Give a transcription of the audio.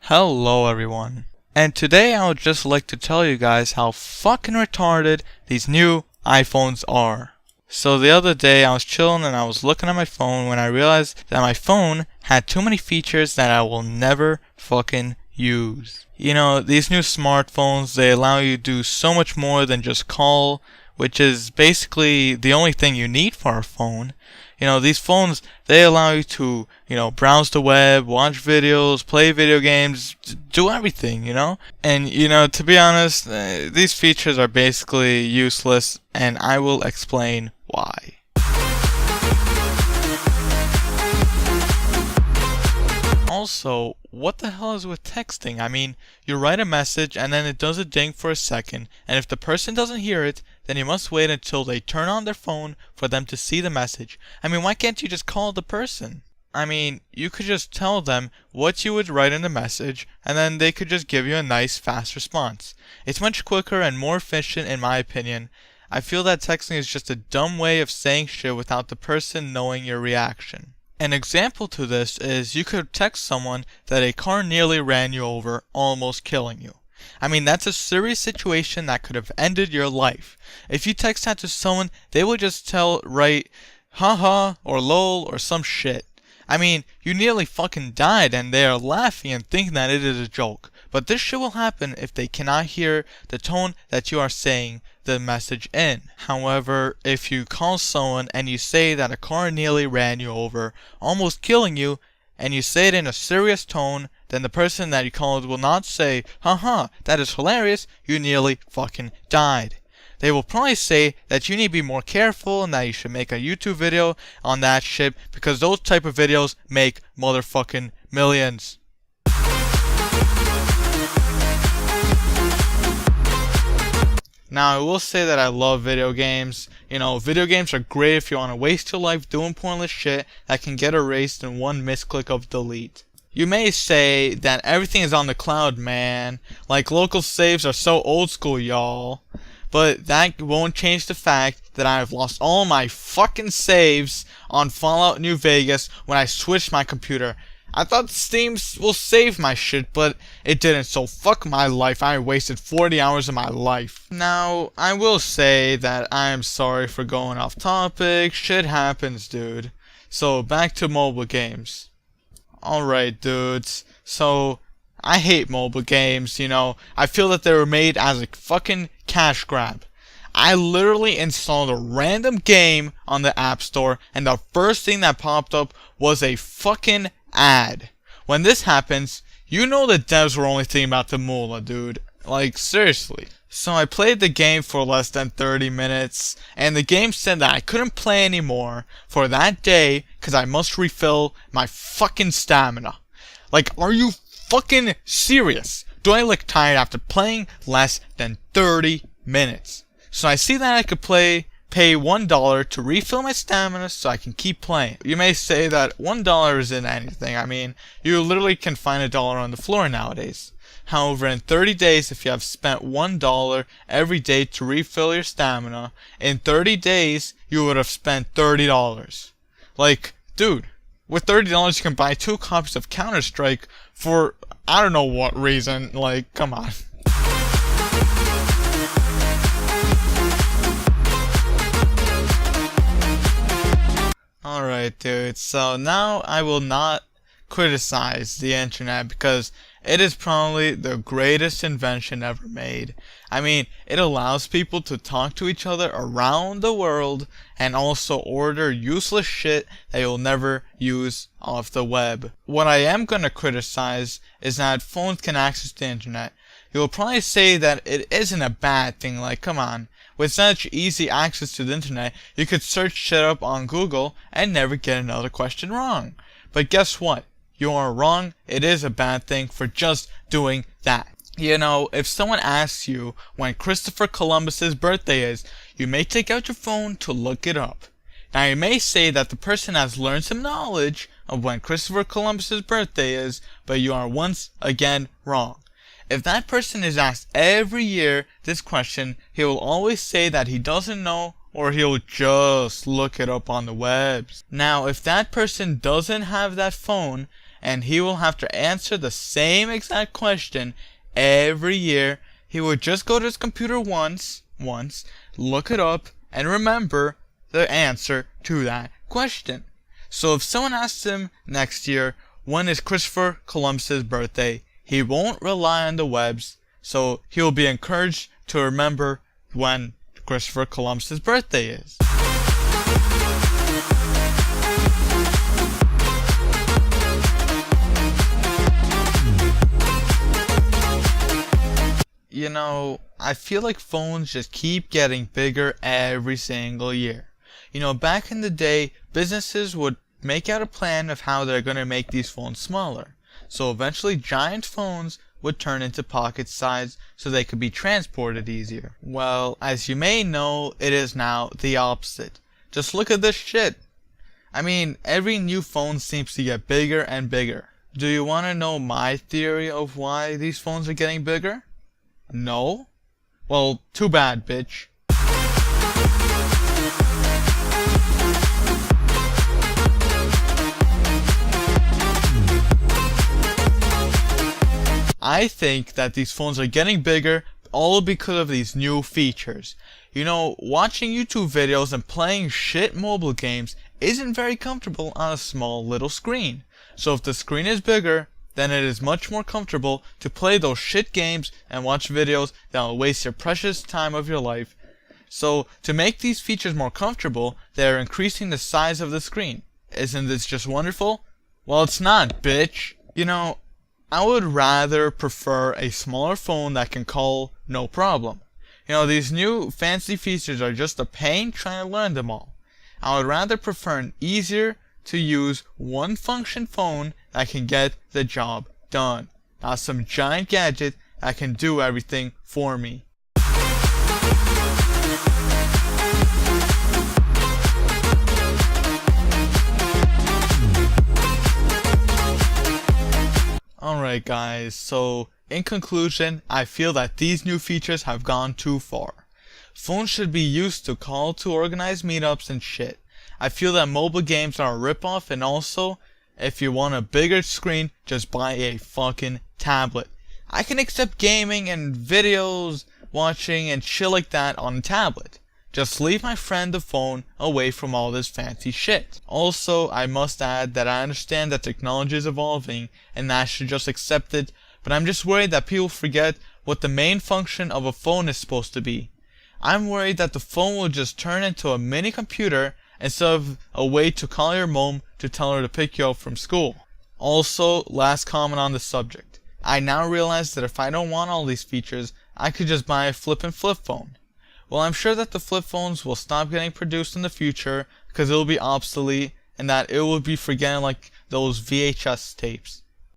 Hello everyone, and today I would just like to tell you guys how fucking retarded these new iPhones are. So the other day I was chilling and I was looking at my phone when I realized that my phone had too many features that I will never fucking use. You know, these new smartphones, they allow you to do so much more than just call, which is basically the only thing you need for a phone. You know, these phones, they allow you to, browse the web, watch videos, play video games, do everything, And, to be honest, these features are basically useless, and I will explain why. Also, what the hell is with texting? I mean, you write a message and then it does a ding for a second, and if the person doesn't hear it, then you must wait until they turn on their phone for them to see the message. I mean, why can't you just call the person? I mean, you could just tell them what you would write in the message, and then they could just give you a nice, fast response. It's much quicker and more efficient in my opinion. I feel that texting is just a dumb way of saying shit without the person knowing your reaction. An example to this is you could text someone that a car nearly ran you over, almost killing you. I mean, that's a serious situation that could have ended your life. If you text that to someone, they will just write, haha, or lol, or some shit. I mean, you nearly fucking died and they are laughing and thinking that it is a joke. But this shit will happen if they cannot hear the tone that you are saying the message in. However, if you call someone and you say that a car nearly ran you over, almost killing you, and you say it in a serious tone, then the person that you called will not say, haha, that is hilarious, you nearly fucking died. They will probably say that you need to be more careful and that you should make a YouTube video on that shit because those type of videos make motherfucking millions. Now, I will say that I love video games. Video games are great if you want to waste your life doing pointless shit that can get erased in one misclick of delete. You may say that everything is on the cloud, man. Like, local saves are so old school, y'all. But that won't change the fact that I have lost all my fucking saves on Fallout New Vegas when I switched my computer. I thought Steam will save my shit, but it didn't, so fuck my life. I wasted 40 hours of my life. Now, I will say that I am sorry for going off topic. Shit happens, dude. So, back to mobile games. Alright, dudes. So, I hate mobile games, I feel that they were made as a fucking cash grab. I literally installed a random game on the App Store, and the first thing that popped up was a fucking ad. When this happens, you know the devs were only thinking about the moolah, dude. Like, seriously. So I played the game for less than 30 minutes, and the game said that I couldn't play anymore for that day because I must refill my fucking stamina. Like, are you fucking serious? Do I look tired after playing less than 30 minutes? So I see that I could pay $1 to refill my stamina so I can keep playing. You may say that $1 isn't anything. I mean, you literally can find $1 on the floor nowadays. However, in 30 days, if you have spent $1 every day to refill your stamina, in 30 days, you would have spent $30. Like, dude, with $30 you can buy 2 copies of Counter-Strike for I don't know what reason. Like, come on. Alright, dude, so now I will not criticize the internet because it is probably the greatest invention ever made. I mean, it allows people to talk to each other around the world and also order useless shit that you'll never use off the web. What I am gonna criticize is that phones can access the internet. You'll probably say that it isn't a bad thing, like, come on. With such easy access to the internet, you could search shit up on Google and never get another question wrong. But guess what? You are wrong. It is a bad thing for just doing that. If someone asks you when Christopher Columbus's birthday is, you may take out your phone to look it up. Now you may say that the person has learned some knowledge of when Christopher Columbus's birthday is, but you are once again wrong. If that person is asked every year this question, he will always say that he doesn't know or he'll just look it up on the webs. Now, if that person doesn't have that phone and he will have to answer the same exact question every year. He would just go to his computer once, look it up, and remember the answer to that question. So if someone asks him next year, when is Christopher Columbus's birthday, he won't rely on the webs, so he'll be encouraged to remember when Christopher Columbus's birthday is. You know, I feel like phones just keep getting bigger every single year. You know, back in the day, businesses would make out a plan of how they're going to make these phones smaller. So eventually giant phones would turn into pocket size so they could be transported easier. Well, as you may know, it is now the opposite. Just look at this shit. I mean, every new phone seems to get bigger and bigger. Do you want to know my theory of why these phones are getting bigger? No? Well, too bad, bitch. I think that these phones are getting bigger all because of these new features. You know, watching YouTube videos and playing shit mobile games isn't very comfortable on a small little screen. So if the screen is bigger, then it is much more comfortable to play those shit games and watch videos that will waste your precious time of your life. So to make these features more comfortable, they are increasing the size of the screen. Isn't this just wonderful? Well, it's not, bitch. You know, I would rather prefer a smaller phone that can call no problem. You know, these new fancy features are just a pain trying to learn them all. I would rather prefer an easier to use one function phone that can get the job done, not some giant gadget that can do everything for me. Alright guys, so in conclusion, I feel that these new features have gone too far. Phones should be used to call to organize meetups and shit. I feel that mobile games are a ripoff, and also, if you want a bigger screen, just buy a fucking tablet. I can accept gaming and videos watching and shit like that on a tablet. Just leave my friend the phone away from all this fancy shit. Also, I must add that I understand that technology is evolving and that I should just accept it, but I'm just worried that people forget what the main function of a phone is supposed to be. I'm worried that the phone will just turn into a mini computer instead of a way to call your mom to tell her to pick you up from school. Also, last comment on the subject. I now realize that if I don't want all these features, I could just buy a flip phone. Well, I'm sure that the flip phones will stop getting produced in the future because it will be obsolete and that it will be forgetting like those VHS tapes.